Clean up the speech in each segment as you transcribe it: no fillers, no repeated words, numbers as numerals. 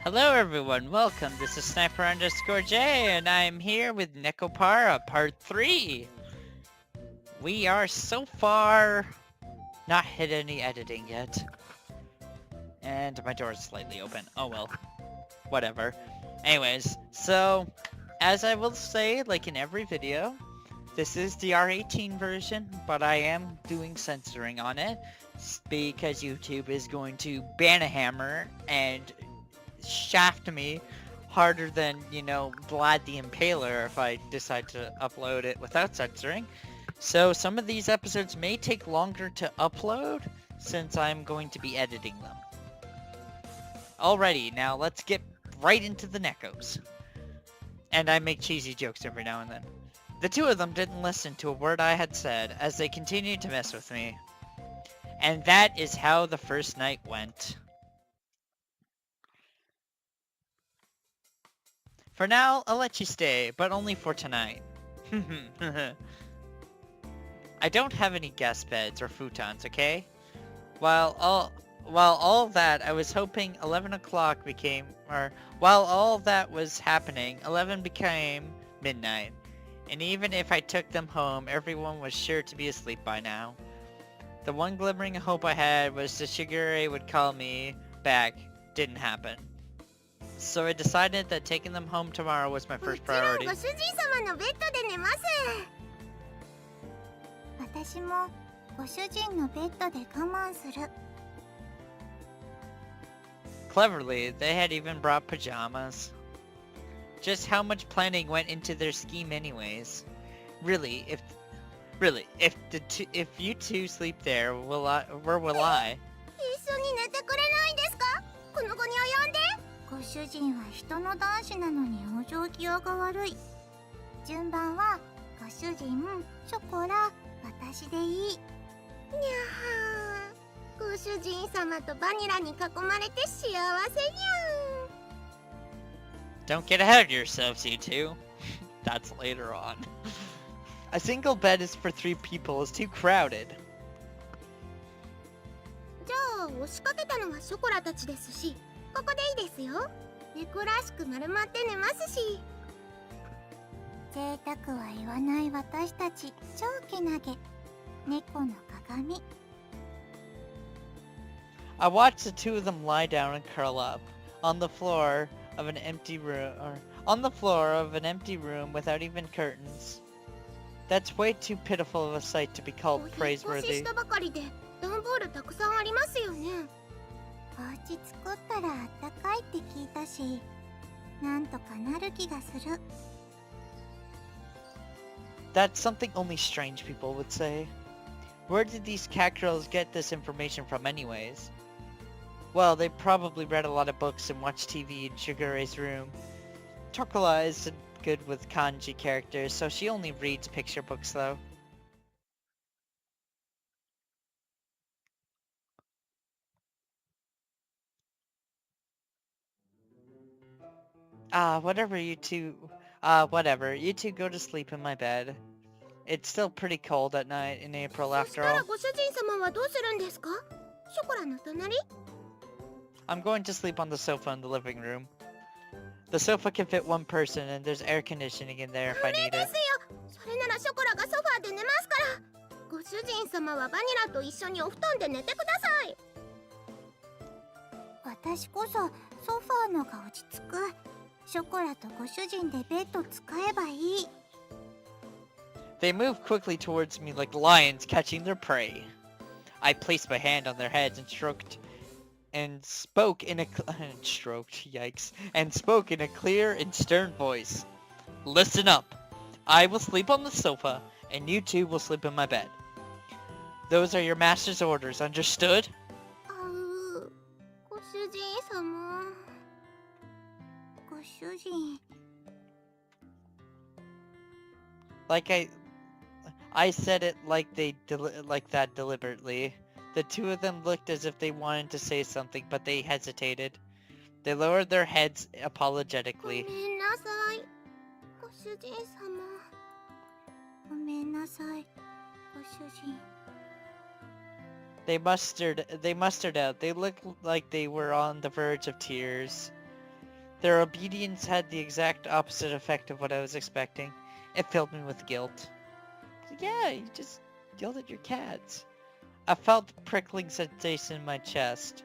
Hello everyone, welcome. This is Sniper_J and I'm here with Nekopara Part 3. We are so far not hit any editing yet. And my door is slightly open. Oh well. Whatever. Anyways, so as I will say, like in every video, this is the R18 version, but I am doing censoring on it because YouTube is going to ban a hammer and shaft me harder than, you know, Vlad the Impaler if I decide to upload it without censoring. So some of these episodes may take longer to upload since I'm going to be editing them. Alrighty, now let's get right into the Nekos. And I make cheesy jokes every now and then. The two of them didn't listen to a word I had said as they continued to mess with me. And that is how the first night went. For now, I'll let you stay, but only for tonight. I don't have any guest beds or futons, okay? While all that I was hoping 11 o'clock became, while all that was happening, 11 became midnight. And even if I took them home, everyone was sure to be asleep by now. The one glimmering hope I had was the Shigure would call me back. Didn't happen. So I decided that taking them home tomorrow was my first priority. もちろんご主人様のベッドで寝ます。私もご主人のベッドで我慢する。Cleverly, they had even brought pajamas. Just how much planning went into their scheme anyways. Really, if you two sleep there, where will I? 一緒に寝てくれないんですか？この子に及んで。ご主人は人の男子なのにお行儀が悪い。順番はご主人、ショコラ、私でいい。にゃはー。ご主人様とバニラに囲まれて幸せにゃん。 Don't get ahead of yourselves, you two. That's later on. A single bed is for 3 people is too crowded. じゃあ押しかけたのはショコラたちですし、ここでいいですよ。猫らしく丸まって寝ますし。贅沢は言わない私たち、超けなげ。猫の鏡。I watched the two of them lie down and curl up on the floor of an empty room without even curtains. That's way too pitiful of a sight to be called praiseworthy. お引っ越ししたばかりで段ボールたくさんありますよね。お家作ったらあったかいって聞いたし、なんとかなる気がする。That's something only strange people would say. Where did these cat girls get this information from anyways? Well, they probably read a lot of books and watched TV in Shigure's room. Tokula isn't good with kanji characters, so she only reads picture books though. Whatever. You two go to sleep in my bed. It's still pretty cold at night in April after all. ご主人様はどうするんですか？ショコラの隣？ I'm going to sleep on the sofa in the living room. The sofa can fit 1 person and there's air conditioning in there if I need it. それならショコラがソファーで寝ますから。ご主人様はバニラと一緒にお布団で寝てください。私こそソファーのが落ち着く。ショコラとご主人でベッド使えばいい。They moved quickly towards me like lions catching their prey. I placed my hand on their heads and spoke in a clear and stern voice. Listen up. I will sleep on the sofa, and you two will sleep in my bed. Those are your master's orders, understood? ご主人様。ご主人。Like I said it like that deliberately. The two of them looked as if they wanted to say something, but they hesitated. They lowered their heads apologetically. ごめんなさい。ご主人様。ごめんなさい。ご主人。They mustered out. They looked like they were on the verge of tears. Their obedience had the exact opposite effect of what I was expecting. It filled me with guilt. Yeah, you just yelled at your cats. I felt the prickling sensation in my chest.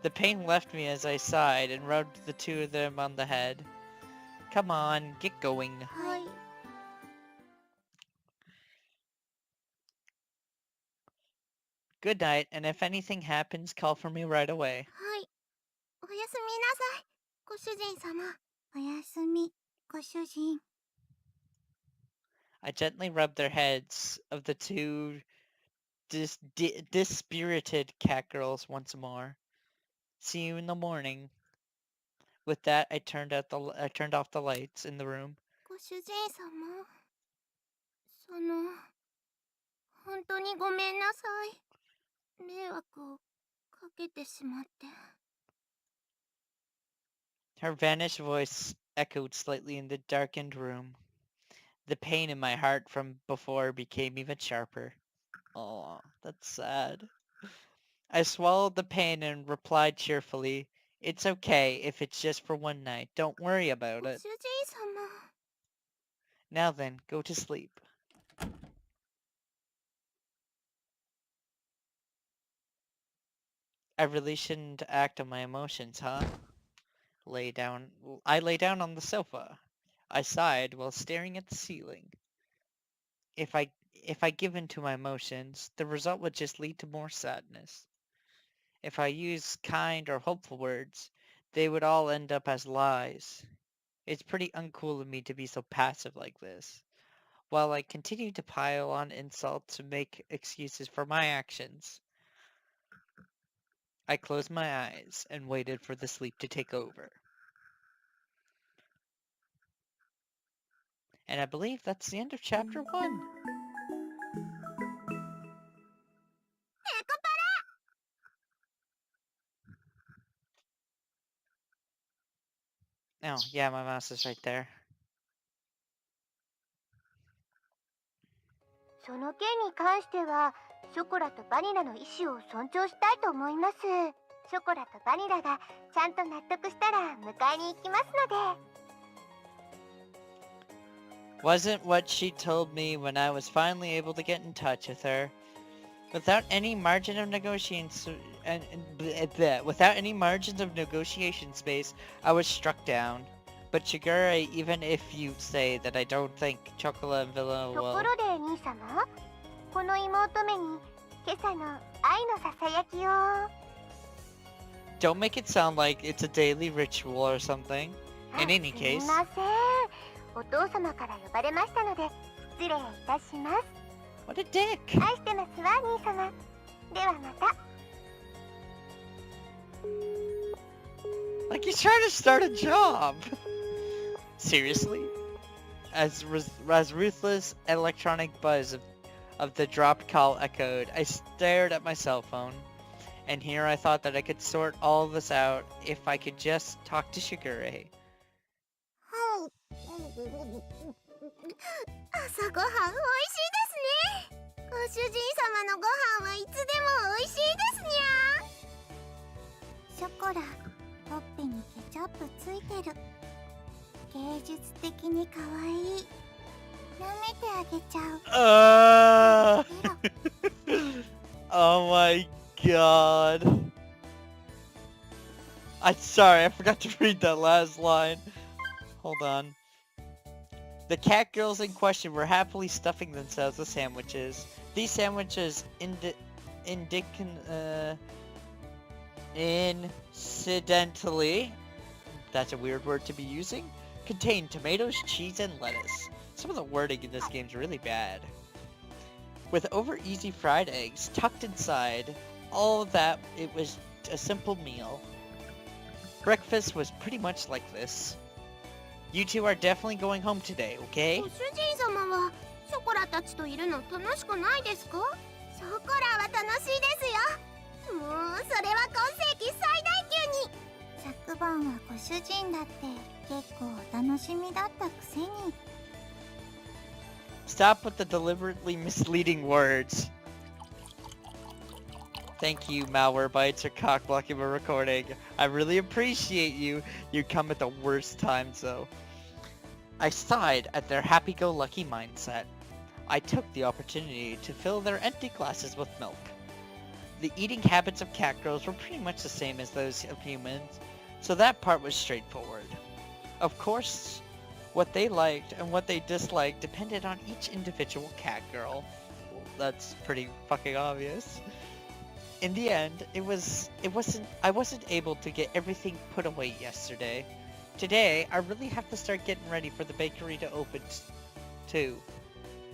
The pain left me as I sighed and rubbed the two of them on the head. Come on, get going. はい。 Good night, and if anything happens, call for me right away. はい。おやすみなさい、ご主人様。おやすみ、ご主人。 I gently rubbed their heads of the two dispirited cat girls once more. See you in the morning. With that, I turned off the lights in the room. ご主人様。本当にごめんなさい。迷惑をかけてしまって。 Her vanished voice echoed slightly in the darkened room. The pain in my heart from before became even sharper. Oh, that's sad. I swallowed the pain and replied cheerfully, "It's okay if it's just for one night. Don't worry about ご it. 主人様。 Now then, go to sleep." I really shouldn't act on my emotions, huh? I lay down on the sofa. I sighed while staring at the ceiling. If I give in to my emotions, the result would just lead to more sadness. If I use kind or hopeful words, they would all end up as lies. It's pretty uncool of me to be so passive like this. While I continue to pile on insults and make excuses for my actions, I closed my eyes and waited for the sleep to take over. And I believe that's the end of chapter 1. Oh, yeah, my mouse is right there. その件に関しては、ショコラとバニラの意思を尊重したいと思います。ショコラとバニラがちゃんと納得したら迎えに行きますので。 Wasn't what she told me when I was finally able to get in touch with her. Without any margin of negotiation space, I was struck down. But Shigure, even if you say that I don't think Chocola and Villa とこ will... ろで兄様、この妹目に今朝の愛のささやきを。 Don't make it sound like it's a daily ritual or something. In any す case... みません。お父様から呼ばれましたので失礼いたします。 What a dick! 愛してますわ兄様。ではまた。 Like he's trying to start a job! Seriously? As ruthless electronic buzz of the dropped call echoed, I stared at my cell phone. And here I thought that I could sort all this out if I could just talk to Shigure. 朝ごはんおいしいですね。ご主人様のご飯はいつでもおいしいですにゃ。ショコラ、ほっぺにケチャップついてる。芸術的に可愛い。舐めてあげちゃう。Oh my god. I'm sorry, I forgot to read that last line. Hold on. The cat girls in question were happily stuffing themselves with sandwiches. These sandwiches incidentally, that's a weird word to be using, contain tomatoes, cheese, and lettuce. Some of the wording in this game is really bad. With over easy fried eggs tucked inside, all of that, it was a simple meal. Breakfast was pretty much like this. You two are definitely going home today, okay? ご主人様はショコラたちといるの楽しくないですか？ショコラは楽しいですよ。もうそれは今世紀最大級に。昨晩はご主人だって結構お楽しみだったくせに。 Stop with the deliberately misleading words. Thank you, Malwarebytes, for cock-blocking my recording. I really appreciate you. You come at the worst times, though. I sighed at their happy-go-lucky mindset. I took the opportunity to fill their empty glasses with milk. The eating habits of cat girls were pretty much the same as those of humans, so that part was straightforward. Of course, what they liked and what they disliked depended on each individual cat girl. Well, that's pretty fucking obvious. In the end, I wasn't able to get everything put away yesterday. Today, I really have to start getting ready for the bakery to open too.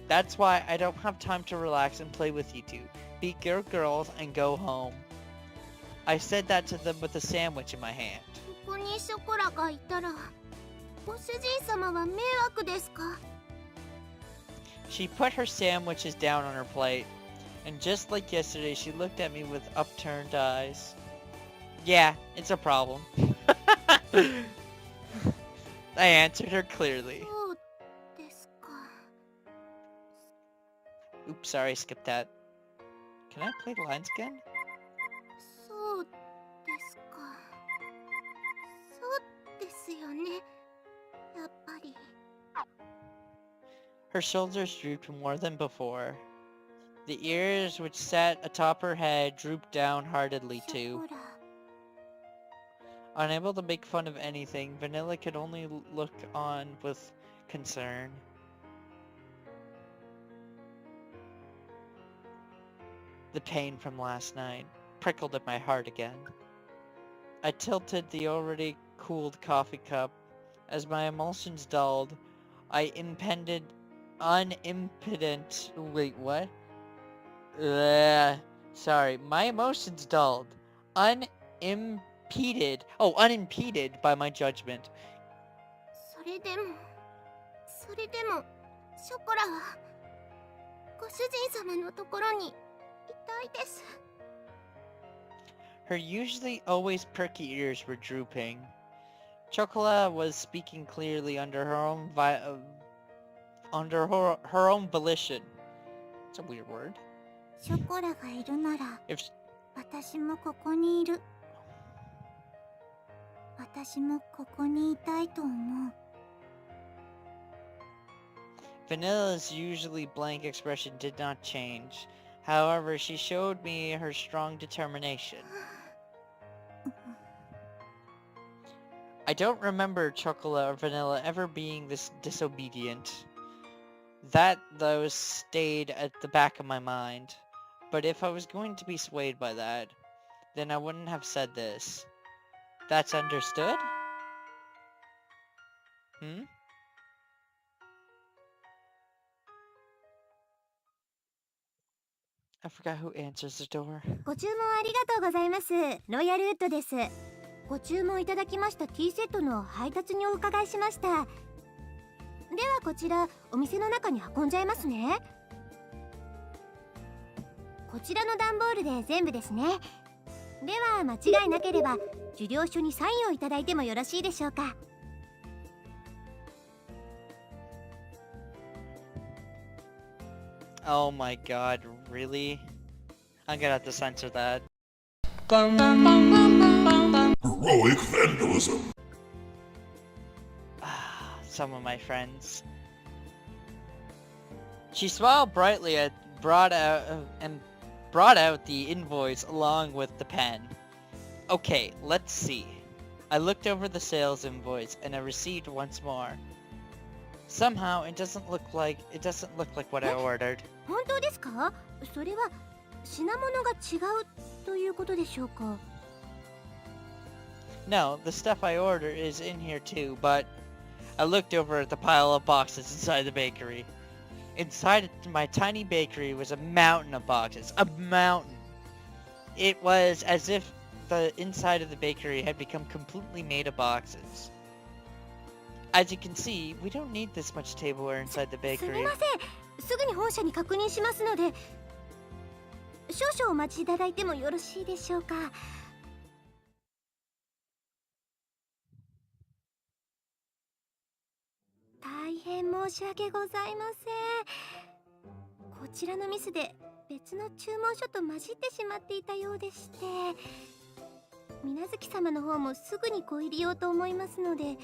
That's why I don't have time to relax and play with you two. Be good girls and go home. I said that to them with a sandwich in my hand. ここにショコラがいたら、ご主人様は迷惑ですか? She put her sandwiches down on her plate, and just like yesterday, she looked at me with upturned eyes. Yeah, it's a problem. I answered her clearly. そうですか。Oops, sorry, I skipped that. Can I play the lines again? そうですか。そうですよね。やっぱり。Her shoulders drooped more than before. The ears which sat atop her head drooped downheartedly ショ too. コラ。 Unable to make fun of anything, Vanilla could only look on with concern. The pain from last night prickled at my heart again. I tilted the already cooled coffee cup. As my emulsions dulled, wait, what? Sorry, my emotions dulled. Unimpeded by my judgment. それでも、ショコラは、ご主人様のところにいたいです。Her usually always perky ears were drooping. Chocolat was speaking clearly under her own her own volition. It's a weird word. ショコラがいるなら、 If 私もここにいる。私もここにいたいと思う。 Vanilla's usually blank expression did not change. However, she showed me her strong determination. I don't remember Chocolate or Vanilla ever being this disobedient. That, though, stayed at the back of my mind. But if I was going to be swayed by that, then I wouldn't have said this. That's understood? Hmm? I forgot who answers the door. ご注文ありがとうございます。ロイヤルウッドです。ご注文いただきましたティーセットの配達にお伺いしました。ではこちらお店の中に運んじゃいますね。こちらの段ボールで全部ですね。では間違いなければ受領書にサインをいただいてもよろしいでしょうか。 Oh my god, really? I'm gonna have to censor that. Heroic vandalism. Some of my friends. She smiled brightly and brought out the invoice along with the pen. Okay, let's see. I looked over the sales invoice and I received once more. Somehow it doesn't look like what I ordered. 本当ですか？それは品物が違うということでしょうか？ No, the stuff I ordered is in here too, but I looked over at the pile of boxes inside the bakery. Inside my tiny bakery was a mountain of boxes. A mountain! It was as if the inside of the bakery had become completely made of boxes. As you can see, we don't need this much tableware inside the すみ bakery. ません。すぐに本社に確認しますので、少々お待ちいただいてもよろしいでしょうか。大変申し訳ございません。こちらのミスで別の注文書と混じってしまっていたようでして、水月様の方もすぐにご入りようと思いますので、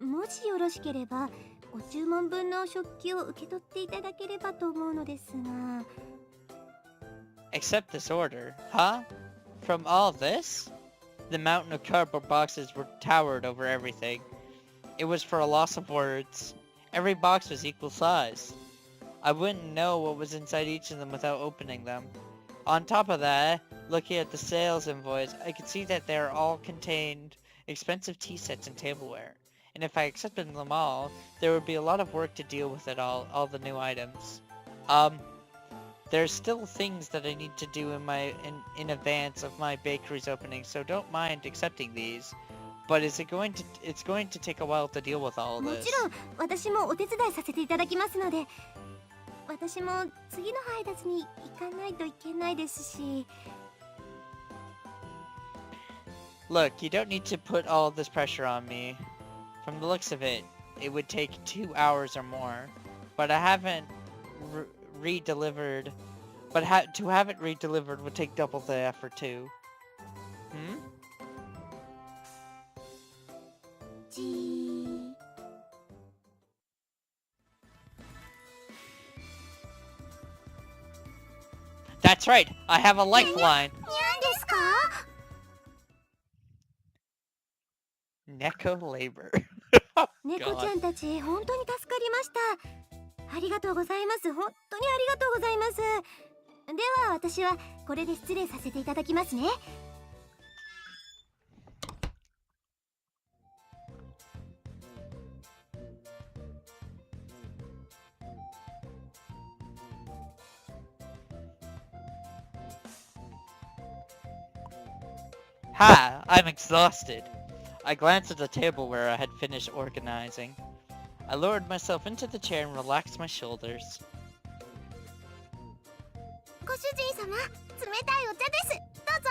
もしよろしければご注文分の食器を受け取っていただければと思うのですが。 Accept this order, huh? From all this? The mountain of cardboard boxes were towered over everything. It was for a loss of words. Every box was equal size. I wouldn't know what was inside each of them without opening them. On top of that, looking at the sales invoice, I could see that they all contained expensive tea sets and tableware. And if I accepted them all, there would be a lot of work to deal with it all the new items. There's still things that I need to do in advance of my bakery's opening, so don't mind accepting these. But it's going to take a while to deal with all of も this. ちろん私もお手伝いさせていただきますので、私も次の配達に行かないといけないですし。 Look, you don't need to put all of this pressure on me. From the looks of it, it would take 2 hours or more. But I haven't redelivered. But to have it redelivered would take double the effort too. Hmm? じー。 That's right! I have a lifeline! なんですか？ Neko labor. 猫ちゃんたち本当に助かりました。ありがとうございます。本当にありがとうございます。では私はこれで失礼させていただきますね。 Ha! I'm exhausted. I glanced at the table where I had finished organizing. I lowered myself into the chair and relaxed my shoulders. ご主人様、冷たいお茶です。どうぞ。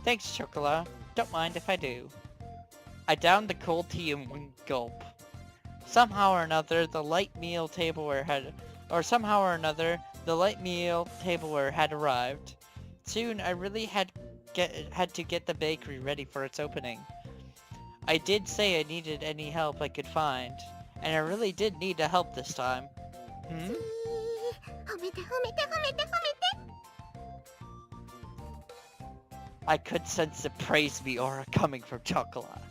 Thanks, Chocolat. Don't mind if I do. I downed the cold tea in one gulp. Somehow or another, the light meal tableware had arrived. Soon, I really had to get the bakery ready for its opening. I did say I needed any help I could find, and I really did need the help this time. Hmm? 褒めて褒めて褒めて褒めて。 I could sense the praise me aura coming from Chocolat.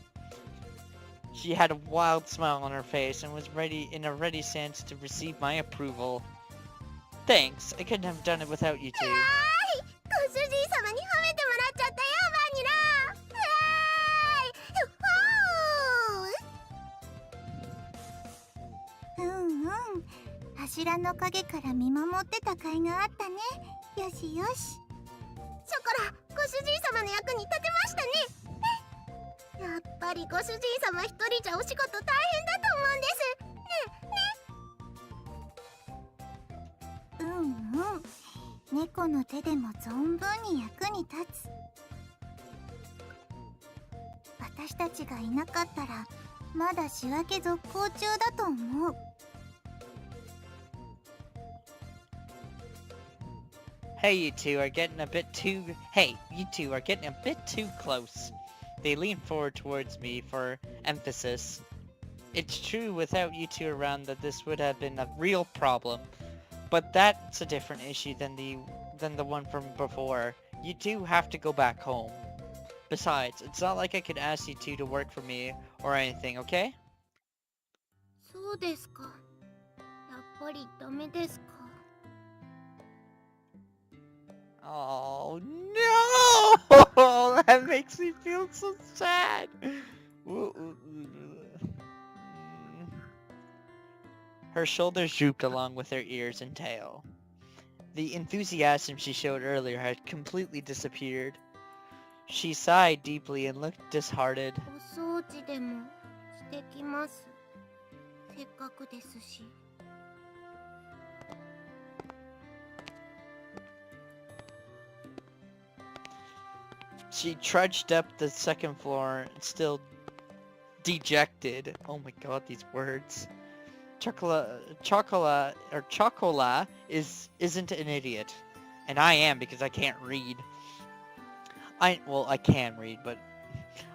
She had a wild smile on her face and was in a ready stance to receive my approval. Thanks, I couldn't have done it without you two. ご主人様に褒めてもらっちゃったよ、バニラ。うんうん。柱の陰から見守ってた甲斐があったね。よしよし。ショコラ、ご主人様の役に立てましたね。やっぱりご主人様一人じゃお仕事大変だと思うんです。ね。うんうん。猫の手でも存分に役に立つ。私たちがいなかったらまだ仕分け続行中だと思う。 Hey, you two are getting a bit too close. They leaned forward towards me for emphasis. It's true without you two around that this would have been a real problem. But that's a different issue than the one from before. You two have to go back home. Besides, it's not like I could ask you two to work for me or anything, okay? そうですか。やっぱりダメですか。 Oh no! That makes me feel so sad. Her shoulders drooped along with her ears and tail. The enthusiasm she showed earlier had completely disappeared. She sighed deeply and looked disheartened. お掃除でもしてきます。せっかくですし。 She trudged up the second floor, still dejected. Oh my god, these words. Chocola isn't an idiot. And I am because I can't read. I can read, but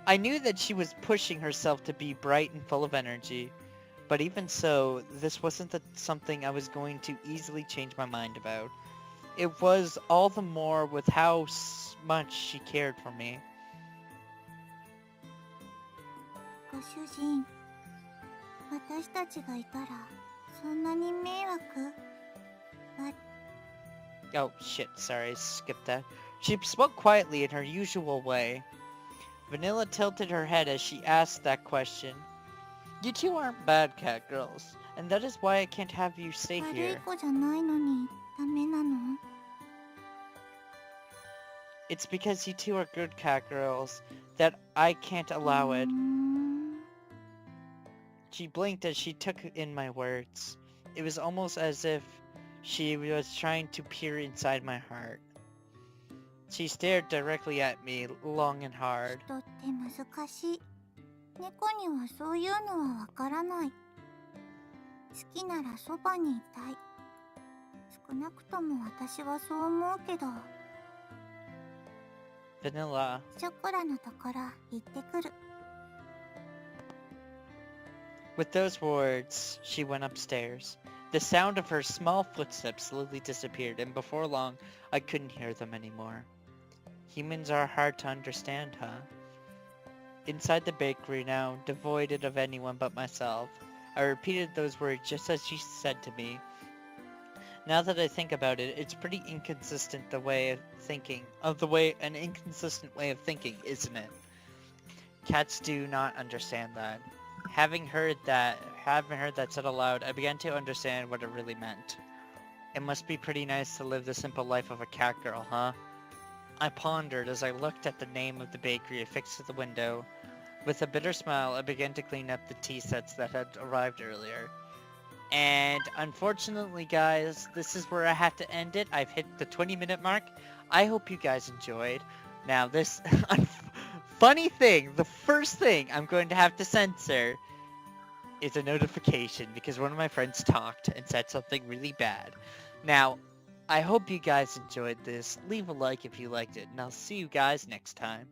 I knew that she was pushing herself to be bright and full of energy. But even so, this wasn't something I was going to easily change my mind about. It was all the more with how much she cared for me. ご主人、私たちがいたらそんなに迷惑？ Oh, shit, sorry, I skipped that. She spoke quietly in her usual way. Vanilla tilted her head as she asked that question. You two aren't bad cat girls, and that is why I can't have you stay 悪い here. 子じゃないのにダメなの？ It's because you two are good cat girls that I can't allow it. She blinked as she took in my words. It was almost as if she was trying to peer inside my heart. She stared directly at me, long and hard. 人って難しい。猫にはそういうのはわからない。好きならそばにいたい。少なくとも私はそう思うけど。 Vanilla. ショコラのところ行ってくる。 With those words, she went upstairs. The sound of her small footsteps slowly disappeared, and before long, I couldn't hear them anymore. Humans are hard to understand, huh? Inside the bakery now, devoid of anyone but myself, I repeated those words just as she said to me. Now that I think about it, it's pretty inconsistent an inconsistent way of thinking, isn't it? Cats do not understand that. Having heard that said aloud, I began to understand what it really meant. It must be pretty nice to live the simple life of a cat girl, huh? I pondered as I looked at the name of the bakery affixed to the window. With a bitter smile, I began to clean up the tea sets that had arrived earlier. And unfortunately, guys, this is where I have to end it. I've hit the 20-minute mark. I hope you guys enjoyed. Now, this funny thing, the first thing I'm going to have to censor is a notification because one of my friends talked and said something really bad. Now, I hope you guys enjoyed this. Leave a like if you liked it, and I'll see you guys next time.